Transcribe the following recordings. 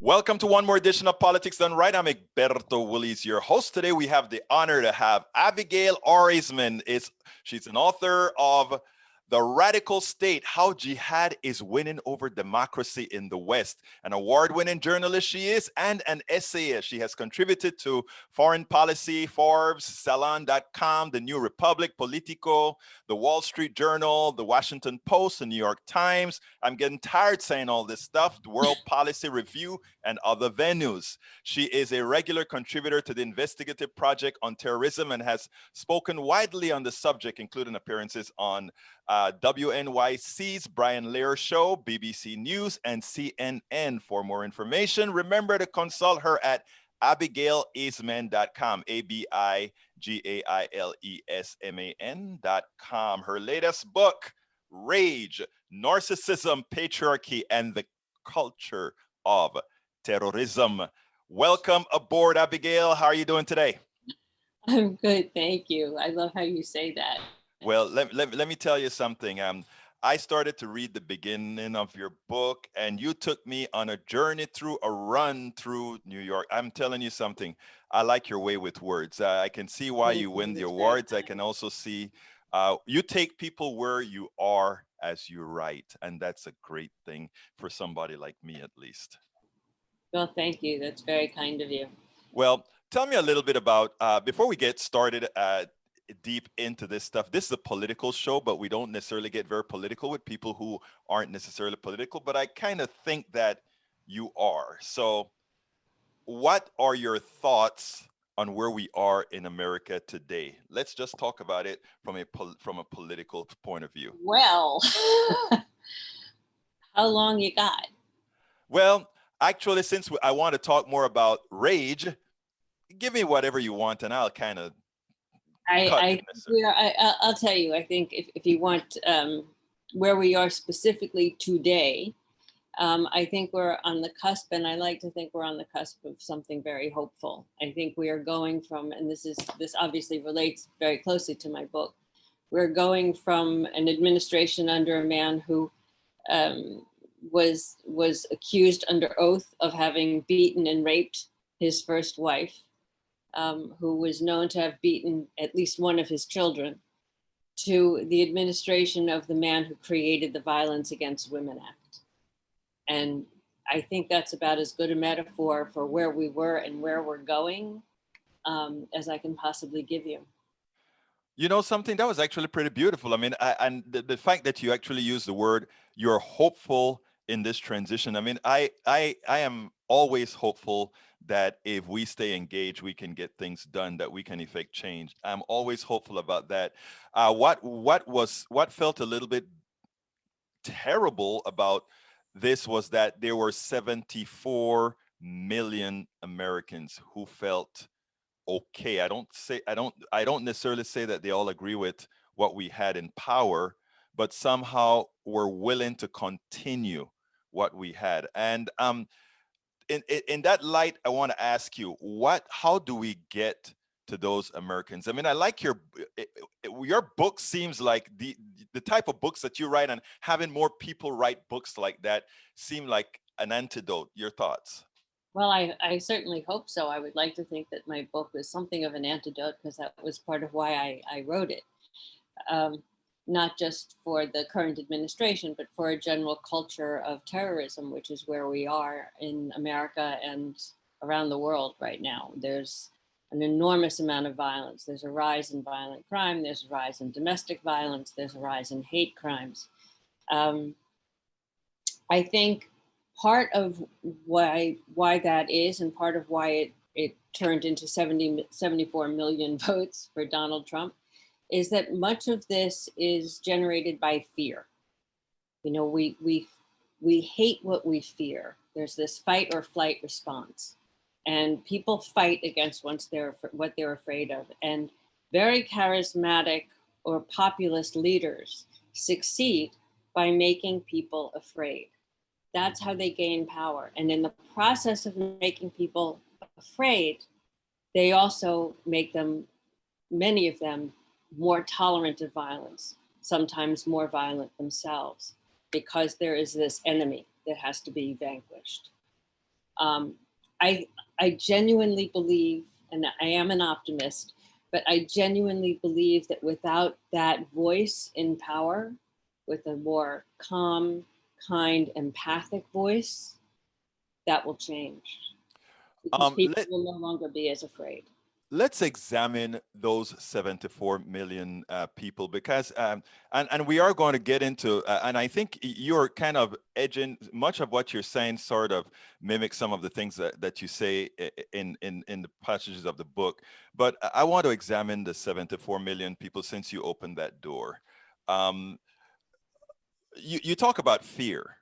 Welcome to one more edition of Politics Done Right. I'm Egberto Willies, your host. Today we have the honor to have Abigail Esman. She's an author of The Radical State, How Jihad is Winning Over Democracy in the West. An award-winning journalist she is, and an essayist. She has contributed to Foreign Policy, Forbes, Salon.com, The New Republic, Politico, The Wall Street Journal, The Washington Post, The New York Times. I'm getting tired saying all this stuff. The World Policy Review, and other venues. She is a regular contributor to the investigative project on terrorism and has spoken widely on the subject, including appearances on WNYC's Brian Lear Show, BBC News, and CNN. For more information, remember to consult her at abigailesman.com, ABIGAILESMAN.com. Her latest book, Rage, Narcissism, Patriarchy, and the Culture of Terrorism. Welcome aboard, Abigail. How are you doing today? I'm good, thank you. I love how you say that. Well, let me tell you something. I started to read the beginning of your book, and you took me on a journey through a run through New York. I'm telling you something. I like your way with words. I can see why you win the awards. I can also see you take people where you are as you write, and that's a great thing for somebody like me, at least. Well, thank you. That's very kind of you. Well, tell me a little bit about, before we get started deep into this stuff, this is a political show, but we don't necessarily get very political with people who aren't necessarily political, but I kind of think that you are. So what are your thoughts on where we are in America today? Let's just talk about it from a political point of view. Well, how long you got? Well, actually, since I want to talk more about rage, give me whatever you want, and I'll kind of. I'll tell you. I think if you want where we are specifically today, I think we're on the cusp, and I like to think we're on the cusp of something very hopeful. I think we are going from, and this obviously relates very closely to my book. We're going from an administration under a man who was accused under oath of having beaten and raped his first wife, who was known to have beaten at least one of his children, to the administration of the man who created the Violence Against Women Act. And I think that's about as good a metaphor for where we were and where we're going as I can possibly give you. You know something, that was actually pretty beautiful. I mean, and the fact that you actually use the word, you're hopeful in this transition. I mean, I am always hopeful that if we stay engaged, we can get things done, that we can effect change. I'm always hopeful about that. What felt a little bit terrible about this was that there were 74 million Americans who felt okay. I don't necessarily say that they all agree with what we had in power, but somehow were willing to continue what we had. And in that light, I want to ask you, how do we get to those Americans? I mean, I like your book seems like the type of books that you write, and having more people write books like that seem like an antidote. Your thoughts? Well, I certainly hope so. I would like to think that my book was something of an antidote, because that was part of why I wrote it. Not just for the current administration, but for a general culture of terrorism, which is where we are in America and around the world right now. There's an enormous amount of violence. There's a rise in violent crime. There's a rise in domestic violence. There's a rise in hate crimes. I think part of why that is, and part of why it turned into 74 million votes for Donald Trump, is that much of this is generated by fear. You know, we hate what we fear. There's this fight or flight response, and people fight against what they're afraid of. And very charismatic or populist leaders succeed by making people afraid. That's how they gain power. And in the process of making people afraid, they also make them, many of them, more tolerant of violence, sometimes more violent themselves, because there is this enemy that has to be vanquished. Um, I I genuinely believe, and I am an optimist, but I genuinely believe that without that voice in power, with a more calm, kind, empathic voice, that will change because people Let will no longer be as afraid. let's examine those 74 million people because and we are going to get into and I think you're kind of edging much of what you're saying sort of mimic some of the things that you say in the passages of the book, but I want to examine the 74 million people since you opened that door. um, you talk about fear.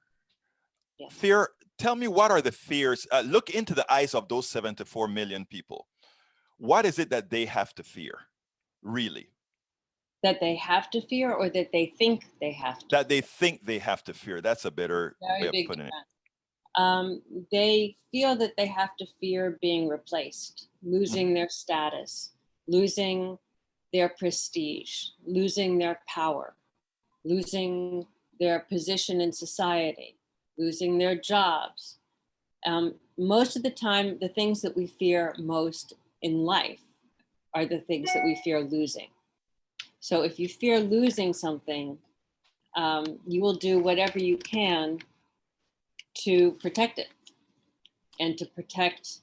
Yeah. Fear, tell me, what are the fears? Look into the eyes of those 74 million people. What is it that they have to fear, really? That they have to fear or that they think they have to That they fear. think they have to fear. That's a better way Very of big putting it. difference. They feel that they have to fear being replaced, Mhm. losing their status, losing their prestige, losing their power, losing their position in society, losing their jobs. Most of the time, the things that we fear most in life are the things that we fear losing. So if you fear losing something, you will do whatever you can to protect it and to protect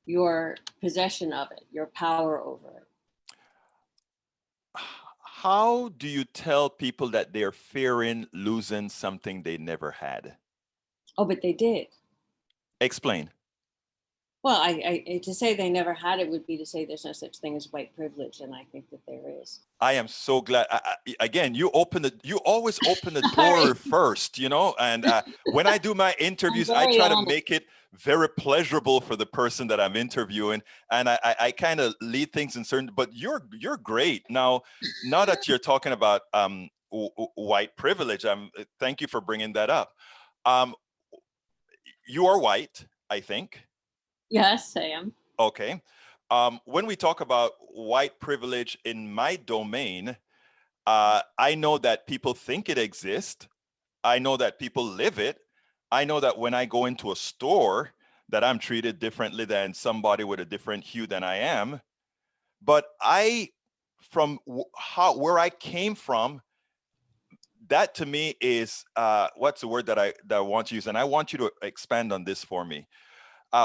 your possession of it, your power over it. How do you tell people that they're fearing losing something they never had? Oh, but they did. Explain. Well, to say they never had it would be to say there's no such thing as white privilege, and I think that there is. I am so glad. Again, you always open the All right, door first, you know. And when I do my I'm interviews, I very try to honest. make it very pleasurable for the person that I'm interviewing, and I kind of lead things in certain. But you're great now. Now that you're talking about white privilege, thank you for bringing that up. Um, you are white, I think. Yes, I am. Okay. When we talk about white privilege in my domain, I know that people think it exists. I know that people live it. I know that when I go into a store, that I'm treated differently than somebody with a different hue than I am. But from where I came from, that to me is what's the word that I want to use, and I want you to expand on this for me.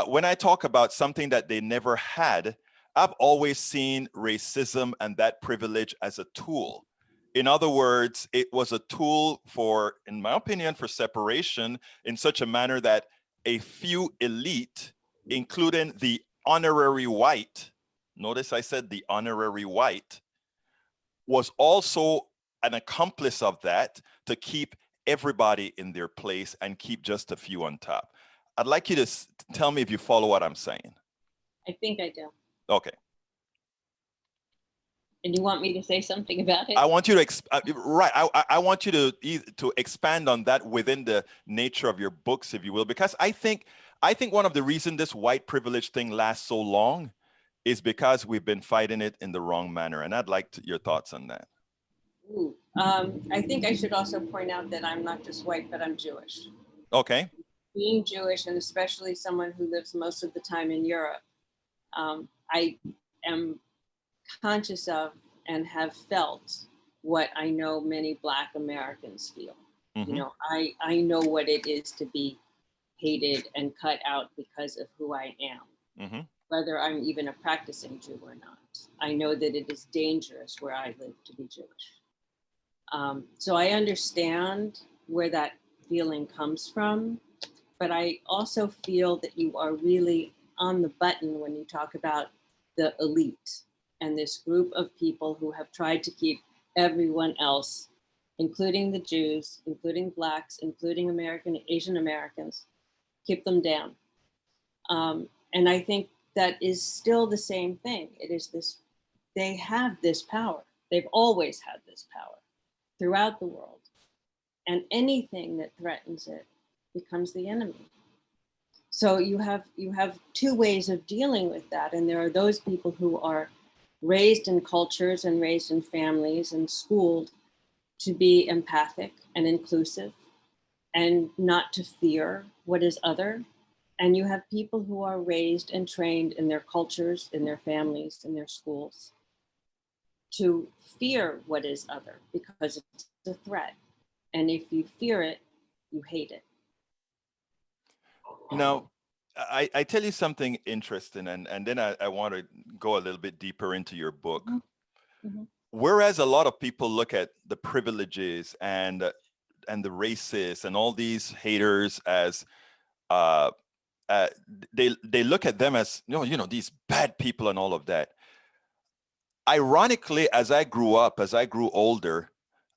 When I talk about something that they never had, I've always seen racism and that privilege as a tool. In other words, it was a tool for, in my opinion, for separation in such a manner that a few elite, including the honorary white, notice I said the honorary white, was also an accomplice of that to keep everybody in their place and keep just a few on top. I'd like you to tell me if you follow what I'm saying. I think I do. Okay. And you want me to say something about I it? want you to right. I want you to expand on that within the nature of your books, if you will, because I think one of the reasons this white privilege thing lasts so long is because we've been fighting it in the wrong manner, and I'd like your thoughts on that. Ooh. I think I should also point out that I'm not just white, but I'm Jewish. Okay. Being Jewish, and especially someone who lives most of the time in Europe, I am conscious of and have felt what I know many Black Americans feel. You Mm-hmm. know, I know what it is to be hated and cut out because of who I am, Mm-hmm. whether I'm even a practicing Jew or not. I know that it is dangerous where I live to be Jewish. So I understand where that feeling comes from, but I also feel that you are really on the button when you talk about the elite and this group of people who have tried to keep everyone else, including the Jews, including Blacks, including Asian Americans, keep them down. And I think that is still the same thing. It is this, they have this power. They've always had this power throughout the world. And anything that threatens it becomes the enemy. So you have two ways of dealing with that. And there are those people who are raised in cultures and raised in families and schooled to be empathic and inclusive and not to fear what is other. And you have people who are raised and trained in their cultures, in their families, in their schools, to fear what is other because it's a threat. And if you fear it, you hate it. Now, I tell you something interesting, and then I want to go a little bit deeper into your book. Mm-hmm. Whereas a lot of people look at the privileges and the racists and all these haters as uh, they look at them as these bad people and all of that. Ironically, as I grew up, as I grew older,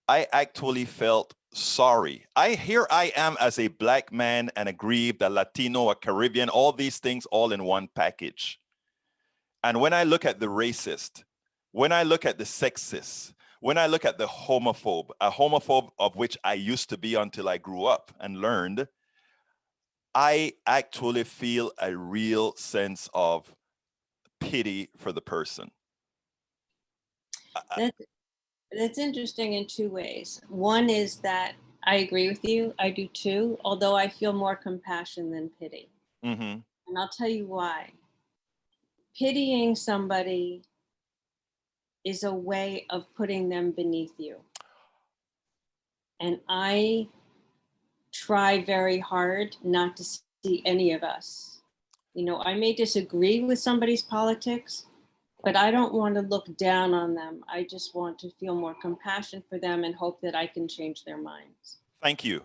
I actually felt sorry. Here I am as a Black man and aggrieved, a Latino, a Caribbean, all these things all in one package. And when I look at the racist, when I look at the sexist, when I look at the homophobe, a homophobe of which I used to be until I grew up and learned, I actually feel a real sense of pity for the person. That's interesting in two ways. One is that I agree with you. I do too, although I feel more compassion than pity. Mm-hmm. And I'll tell you why. Pitying somebody is a way of putting them beneath you. And I try very hard not to see any of us. I may disagree with somebody's politics, but I don't want to look down on them. I just want to feel more compassion for them and hope that I can change their minds. Thank you.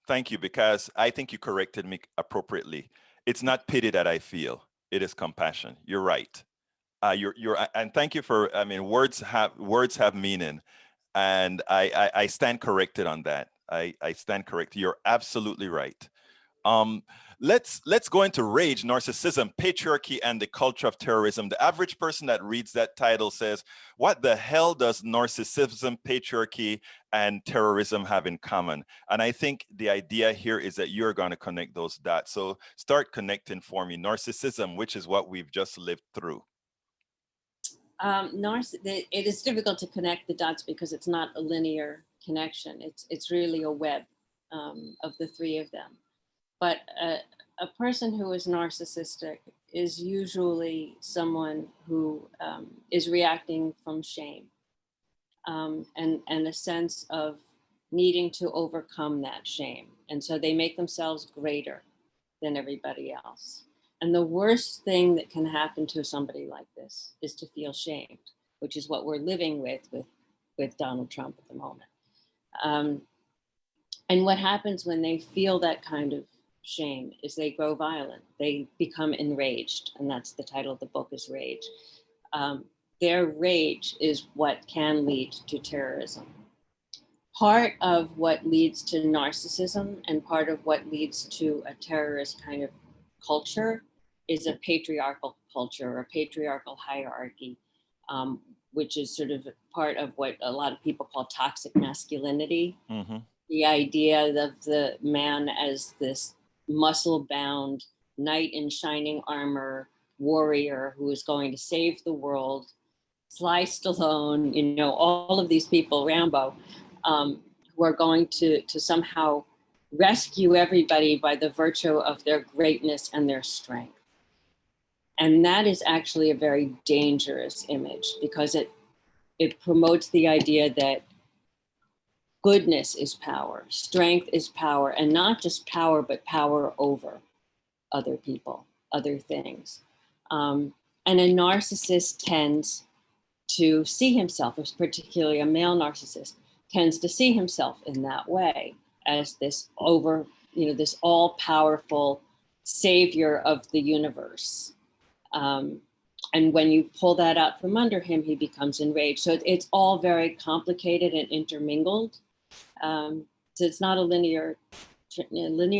Thank you, because I think you corrected me appropriately. It's not pity that I feel. It is compassion. You're right. And thank you for, words have meaning. And I stand corrected on that. I stand corrected. You're absolutely right. Let's go into Rage, Narcissism, Patriarchy, and the Culture of Terrorism. The average person that reads that title says, what the hell does narcissism, patriarchy, and terrorism have in common? And I think the idea here is that you're going to connect those dots. So start connecting for me. Narcissism, which is what we've just lived through. It is difficult to connect the dots because it's not a linear connection. It's really a web of the three of them. But a person who is narcissistic is usually someone who is reacting from shame and a sense of needing to overcome that shame. And so they make themselves greater than everybody else. And the worst thing that can happen to somebody like this is to feel shamed, which is what we're living with Donald Trump at the moment. And what happens when they feel that kind of shame is they grow violent. They become enraged, and that's the title of the book, is Rage. Their rage is what can lead to terrorism. Part of what leads to narcissism and part of what leads to a terrorist kind of culture is a patriarchal culture or a patriarchal hierarchy, which is sort of part of what a lot of people call toxic masculinity. Mm-hmm. The idea of the man as this muscle-bound, knight in shining armor warrior who is going to save the world, Sly Stallone, all of these people, Rambo, who are going to somehow rescue everybody by the virtue of their greatness and their strength. And that is actually a very dangerous image because it promotes the idea that goodness is power, strength is power, and not just power, but power over other people, other things. And a narcissist tends to see himself, particularly a male narcissist, tends to see himself in that way as this this all-powerful savior of the universe. And when you pull that out from under him, he becomes enraged. So it's all very complicated and intermingled. So it's not a linear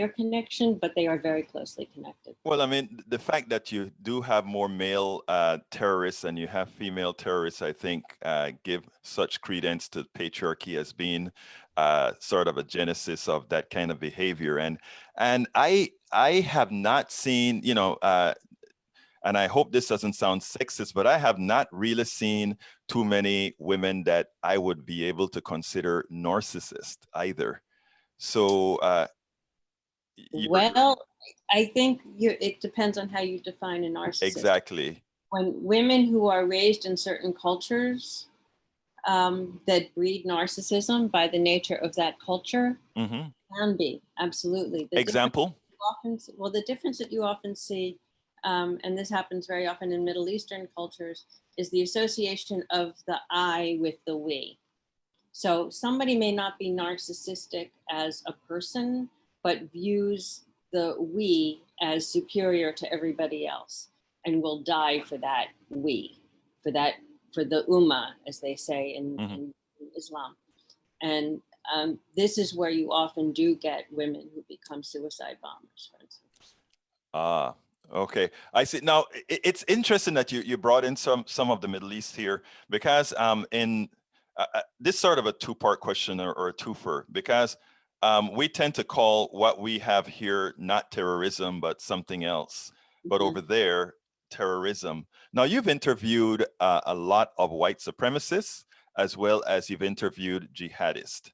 connection, but they are very closely connected. Well, the fact that you do have more male terrorists and you have female terrorists, I think, give such credence to patriarchy as being sort of a genesis of that kind of behavior. And I have not seen, and I hope this doesn't sound sexist, but I have not really seen too many women that I would be able to consider narcissist either. So, I think it depends on how you define a narcissist. Exactly. When women who are raised in certain cultures that breed narcissism by the nature of that culture Mm-hmm. can be, absolutely. Example? The difference that you often see, and this happens very often in Middle Eastern cultures, is the association of the I with the we. So somebody may not be narcissistic as a person, but views the we as superior to everybody else and will die for that we, for that, for the ummah, as they say Mm-hmm. in Islam. And this is where you often do get women who become suicide bombers, for instance. Ah, okay. I see. Now, it's interesting that you brought in some of the Middle East here, because in this sort of a two-part question, or a twofer, because we tend to call what we have here not terrorism, but something else. But Mm-hmm. over there, terrorism. Now, you've interviewed a lot of white supremacists, as well as you've interviewed jihadists.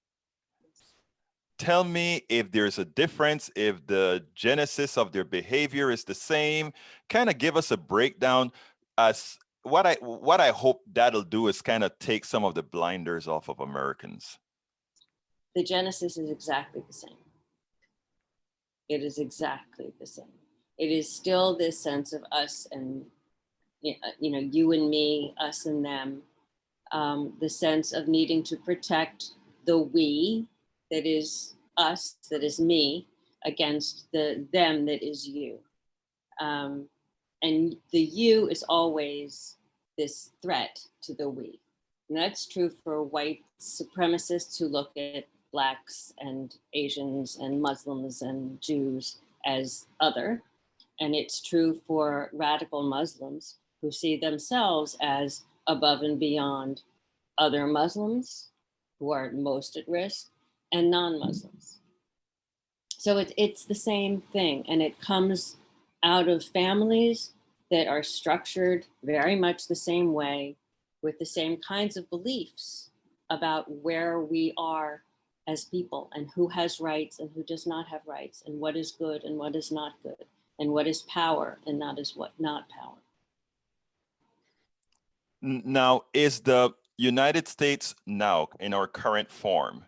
Tell me if there's a difference, if the genesis of their behavior is the same. Kind of give us a breakdown. As what I hope that'll do is kind of take some of the blinders off of Americans. The genesis is exactly the same. It is exactly the same. It is still this sense of us and, you and me, us and them, the sense of needing to protect the we, that is us, that is me, against the them, that is you. And the you is always this threat to the we. And that's true for white supremacists who look at Blacks and Asians and Muslims and Jews as other. And it's true for radical Muslims who see themselves as above and beyond other Muslims who are most at risk and non-Muslims. So it's the same thing, and it comes out of families that are structured very much the same way, with the same kinds of beliefs about where we are as people and who has rights and who does not have rights, and what is good and what is not good, and what is power and not is what not power. Now, is the United States now, in our current form,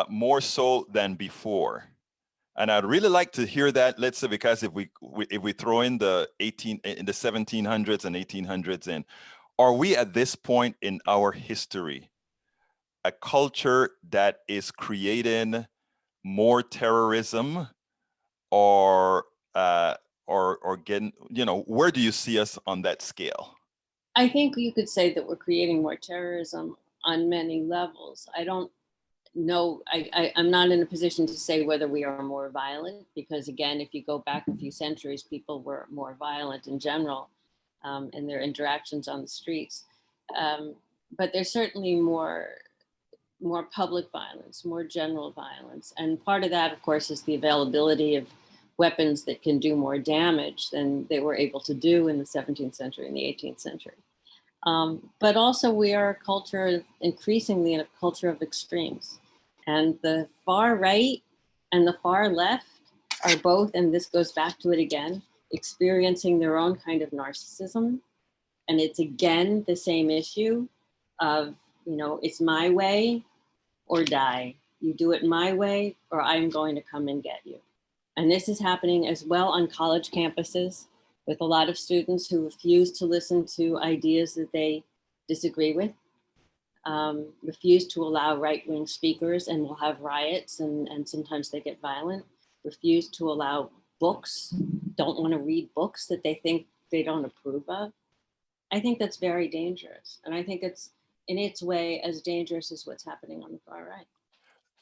more so than before? And I'd really like to hear that. Let's say, because if we throw in the 1700s and 1800s in, are we at this point in our history a culture that is creating more terrorism, or or getting, where do you see us on that scale? I think you could say that we're creating more terrorism on many levels. I don't know, I'm not in a position to say whether we are more violent, because again, if you go back a few centuries, people were more violent in general in their interactions on the streets. But there's certainly more public violence, more general violence. And part of that, of course, is the availability of weapons that can do more damage than they were able to do in the 17th century and the 18th century. But also we are a culture, increasingly a culture of extremes. And the far right and the far left are both, and this goes back to it again, experiencing their own kind of narcissism. And it's again the same issue of, it's my way or die. You do it my way or I'm going to come and get you. And this is happening as well on college campuses, with a lot of students who refuse to listen to ideas that they disagree with, refuse to allow right-wing speakers and will have riots, and sometimes they get violent, refuse to allow books, don't want to read books that they think they don't approve of. I think that's very dangerous. And I think it's in its way as dangerous as what's happening on the far right.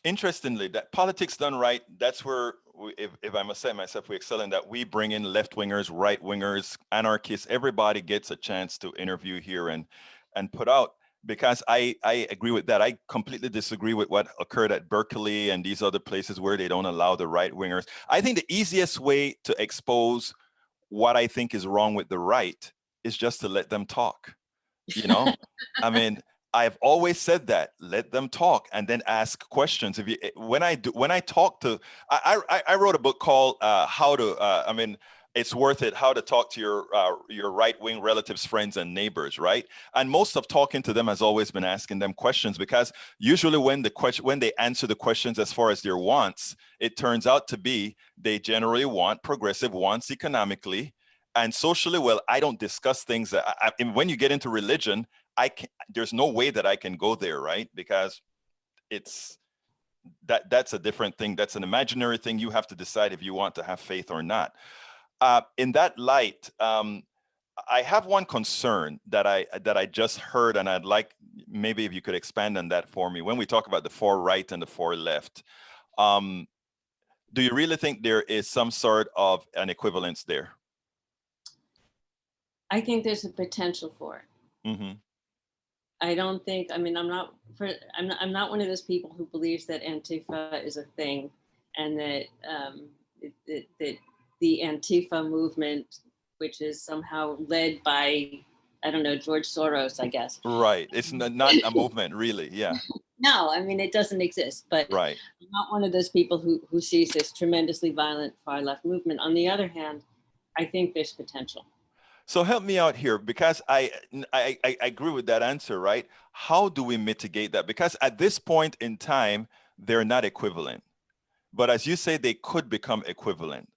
Interestingly, that politics done right, that's where, if I must say myself, we excel in that. We bring in left wingers, right wingers, anarchists. Everybody gets a chance to interview here and put out. Because I agree with that. I completely disagree with what occurred at Berkeley and these other places where they don't allow the right wingers. I think the easiest way to expose what I think is wrong with the right is just to let them talk. You know, I mean, I've always said that, let them talk and then ask questions. If you, when I talk to, I wrote a book called How to, it's worth it, how to talk to your right-wing relatives, friends, and neighbors, right? And most of talking to them has always been asking them questions, because usually when they answer the questions as far as their wants, it turns out to be they generally want progressive wants economically and socially. Well, I don't discuss things that and when you get into religion, there's no way that I can go there, right? Because it's that's a different thing. That's an imaginary thing. You have to decide if you want to have faith or not. In that light, I have one concern that I just heard, and I'd like maybe if you could expand on that for me. When we talk about the far right and the far left, um, do you really think there is some sort of an equivalence there? I think there's a potential for it. Mm-hmm. I don't think. I mean, I'm not one of those people who believes that Antifa is a thing, and that that the Antifa movement, which is somehow led by, I don't know, George Soros, I guess. Right. It's not a movement, really. Yeah. No, I mean, it doesn't exist. But Right. I'm not one of those people who sees this tremendously violent far left movement. On the other hand, I think there's potential. So help me out here, because I agree with that answer, right? How do we mitigate that? Because at this point in time, they're not equivalent. But as you say, they could become equivalent.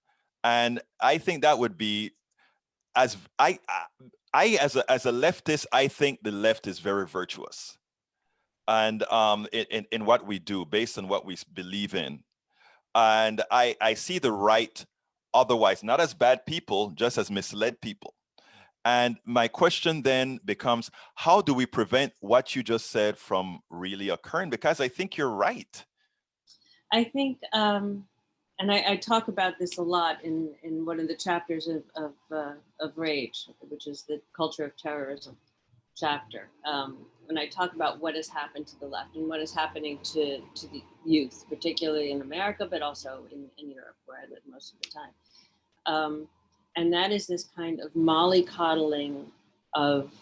And I think that would be, as as a leftist, I think the left is very virtuous. And in what we do based on what we believe in. And I see the right otherwise, not as bad people, just as misled people. And my question then becomes, how do we prevent what you just said from really occurring? Because I think you're right. I think, and I talk about this a lot in one of the chapters of Rage, which is the Culture of Terrorism chapter. When I talk about what has happened to the left and what is happening to the youth, particularly in America, but also in Europe, where I live most of the time. And that is this kind of mollycoddling of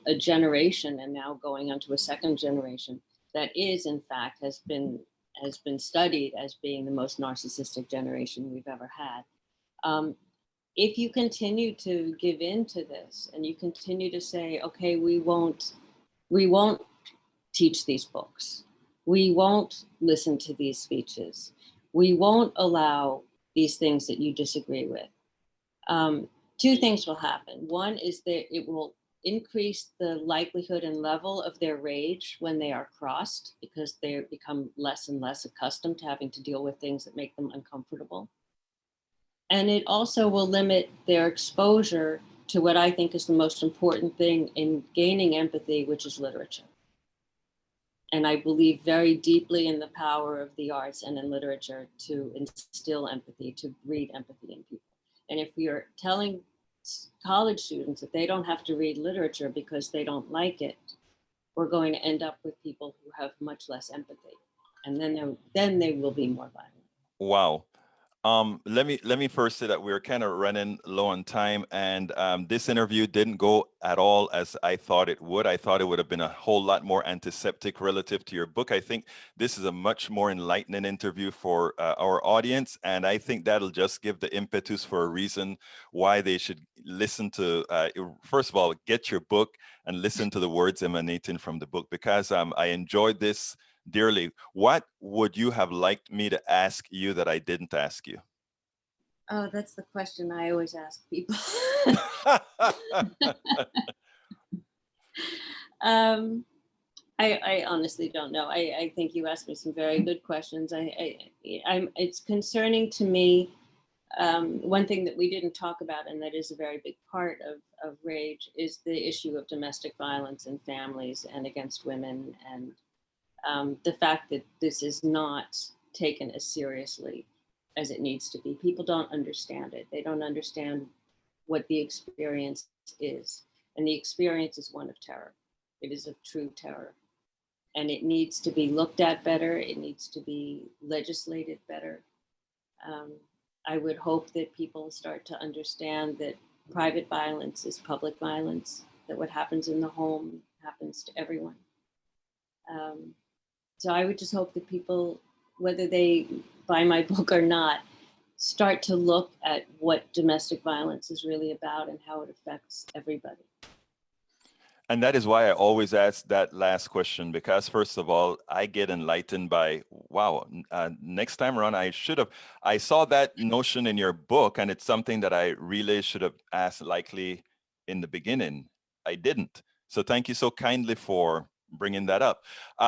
a generation, and now going on to a second generation that is, in fact, has been studied as being the most narcissistic generation we've ever had. If you continue to give in to this, and you continue to say, okay, we won't teach these books, we won't listen to these speeches, we won't allow these things that you disagree with, two things will happen. One is that it will increase the likelihood and level of their rage when they are crossed, because they become less and less accustomed to having to deal with things that make them uncomfortable. And it also will limit their exposure to what I think is the most important thing in gaining empathy, which is literature. And I believe very deeply in the power of the arts and in literature to instill empathy, to breed empathy in people. And if we are telling college students that they don't have to read literature because they don't like it, we're going to end up with people who have much less empathy. And then they will be more violent. Wow. Let me first say that we're kind of running low on time, and this interview didn't go at all as I thought it would. I thought it would have been a whole lot more antiseptic relative to your book. I think this is a much more enlightening interview for our audience, and I think that'll just give the impetus for a reason why they should listen to, first of all, get your book and listen to the words emanating from the book, because I enjoyed this dearly. What would you have liked me to ask you that I didn't ask you? Oh, that's the question I always ask people. um, I honestly don't know. I think you asked me some very good questions. It's concerning to me. One thing that we didn't talk about, and that is a very big part of Rage, is the issue of domestic violence in families and against women, and the fact that this is not taken as seriously as it needs to be. People don't understand it. They don't understand what the experience is. And the experience is one of terror. It is of true terror. And it needs to be looked at better. It needs to be legislated better. Um, I would hope that people start to understand that private violence is public violence, that what happens in the home happens to everyone. So I would just hope that people, whether they buy my book or not, start to look at what domestic violence is really about and how it affects everybody. And that is why I always ask that last question, because first of all, I get enlightened by, wow, next time around, I saw that notion in your book, and it's something that I really should have asked likely in the beginning. I didn't. So thank you so kindly for bringing that up.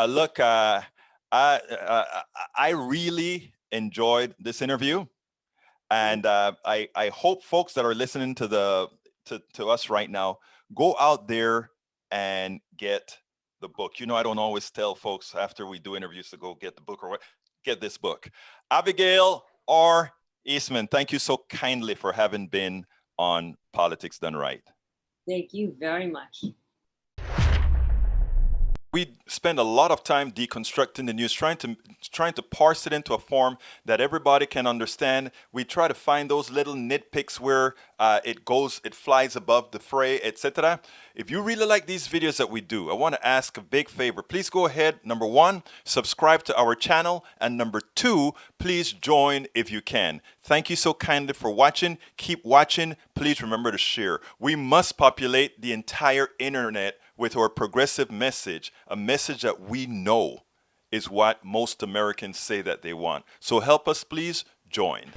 Look, I really enjoyed this interview. And I hope folks that are listening to us right now go out there and get the book. You know, I don't always tell folks after we do interviews to go get the book or what. Get this book. Abigail R. Esman, thank you so kindly for having been on Politics Done Right. Thank you very much. We spend a lot of time deconstructing the news, trying to parse it into a form that everybody can understand. We try to find those little nitpicks where it flies above the fray, etc. If you really like these videos that we do, I want to ask a big favor. Please go ahead. Number one, subscribe to our channel, and number two, please join if you can. Thank you so kindly for watching. Keep watching. Please remember to share. We must populate the entire internet with our progressive message, a message that we know is what most Americans say that they want. So help us, please join.